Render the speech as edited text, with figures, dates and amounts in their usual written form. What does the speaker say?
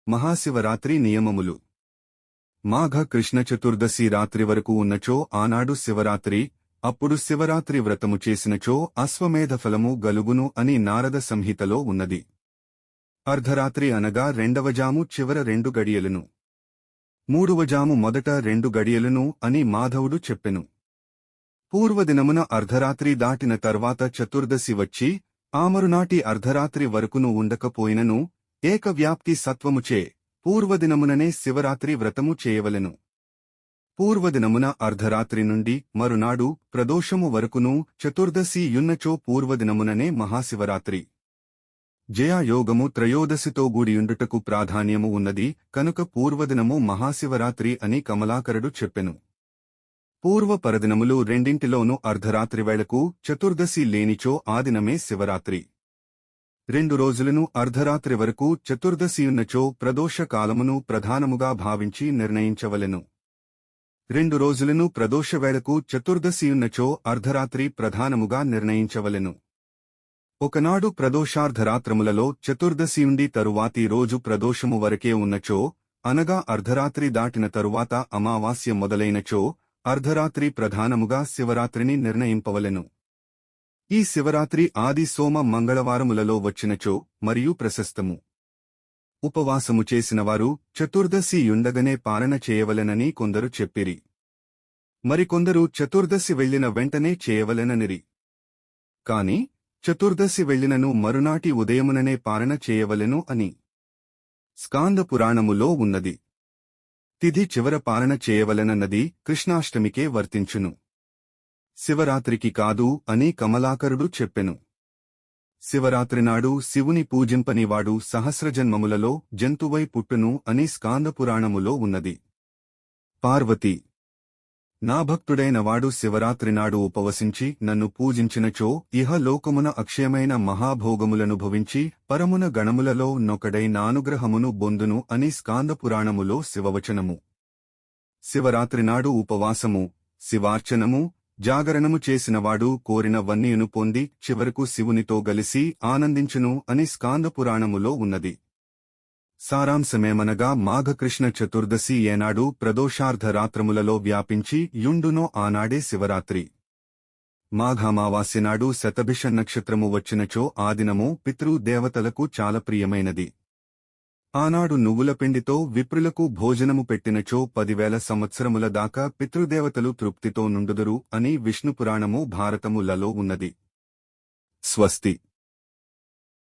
మహాశివరాత్రి నియమములు. మాఘ కృష్ణ చతుర్దశి రాత్రి వరకు ఉన్నచో ఆనాడు శివరాత్రి. అప్పుడు శివరాత్రి వ్రతము చేసినచో అశ్వమేధ ఫలము గలుగును అని నారద సంహితలో ఉన్నది. అర్ధరాత్రి అనగా రెండవజాము చివర 2 గడియలను, మూడవజాము మొదట 2 గడియలను అని మాధవుడు చెప్పెను. పూర్వదినమున అర్ధరాత్రి దాటిన తర్వాత చతుర్దశి వచ్చి ఆమరునాటి అర్ధరాత్రి వరకును ఉండకపోయినను ఏకవ్యాప్తి సత్వముచే పూర్వదినముననే శివరాత్రి వ్రతము చేయవలెను. పూర్వదినమున అర్ధరాత్రి నుండి మరునాడు ప్రదోషము వరకును చతుర్దశి యున్నచో పూర్వదినముననే మహాశివరాత్రి. జయాయోగము త్రయోదశితో గూడియుండుటకు ప్రాధాన్యము ఉన్నది కనుక పూర్వదినము మహాశివరాత్రి అని కమలాకరుడు చెప్పెను. పూర్వ పరదినములు రెండింటిలోనూ అర్ధరాత్రి వేళకు చతుర్దశి లేనిచో ఆదినమే శివరాత్రి. 2 రోజులను అర్ధరాత్రి వరకు చతుర్దశియున్నచో ప్రదోష కాలమును ప్రధానముగా భావించి నిర్ణయించవలెను. 2 రోజులను ప్రదోషవేళకు చతుర్దశియున్నచో అర్ధరాత్రి ప్రధానముగా నిర్ణయించవలెను. ఒకనాడు ప్రదోషార్ధరాత్రములలో చతుర్దశియుండి తరువాతి రోజు ప్రదోషము వరకే ఉన్నచో, అనగా అర్ధరాత్రి దాటిన తరువాత అమావాస్య మొదలైనచో అర్ధరాత్రి ప్రధానముగా శివరాత్రిని నిర్ణయింపవలెను. ఈ శివరాత్రి ఆది సోమ మంగళవారములలో వచ్చినచో మరియు ప్రశస్తము. ఉపవాసము చేసినవారు చతుర్దశి యుండగనే పాలన చేయవలెనని కొందరు చెప్పిరి. మరికొందరు చతుర్దశి వెళ్లిన వెంటనే చేయవలెననిరి. కాని చతుర్దశి వెళ్లినను మరునాటి ఉదయముననే పాలన చేయవలెను అని స్కాంద పురాణములో ఉన్నది. తిథి చివర పాలన చేయవలెనన్నది కృష్ణాష్టమికే వర్తించును, శివరాత్రికి కాదు అని కమలాకరుడు చెప్పెను. శివరాత్రినాడు శివుని పూజింపనివాడు సహస్రజన్మములలో జంతువై పుట్టును అని స్కాందపురాణములో ఉన్నది. పార్వతి: నా భక్తుడైనవాడు శివరాత్రినాడు ఉపవసించి నన్ను పూజించినచో ఇహలోకమున అక్షయమైన మహాభోగములనుభవించి పరమున గణములలో నొకడై నానుగ్రహమును బొందును అని స్కాందపురాణములో శివవచనము. శివరాత్రినాడు ఉపవాసము, శివార్చనము, జాగరణము చేసినవాడు కోరినవన్నీయును పొంది చివరకు శివునితో గలిసి ఆనందించును అని స్కాందపురాణములో ఉన్నది. సారాంశమేమనగా మాఘకృష్ణ చతుర్దశి ఏనాడు ప్రదోషార్ధరాత్రములలో వ్యాపించి యుండునో ఆనాడే శివరాత్రి. మాఘామావాస్యనాడు శతభిష నక్షత్రము వచ్చినచో ఆదినము పితృదేవతలకు చాలా ప్రియమైనది. ఆనాడు నువ్వుల పిండితో విప్రులకు భోజనము పెట్టినచో 10,000 సంవత్సరముల దాకా పితృదేవతలు తృప్తితో నుండుదురు అని విష్ణుపురాణము భారతములలో ఉన్నది. స్వస్తి.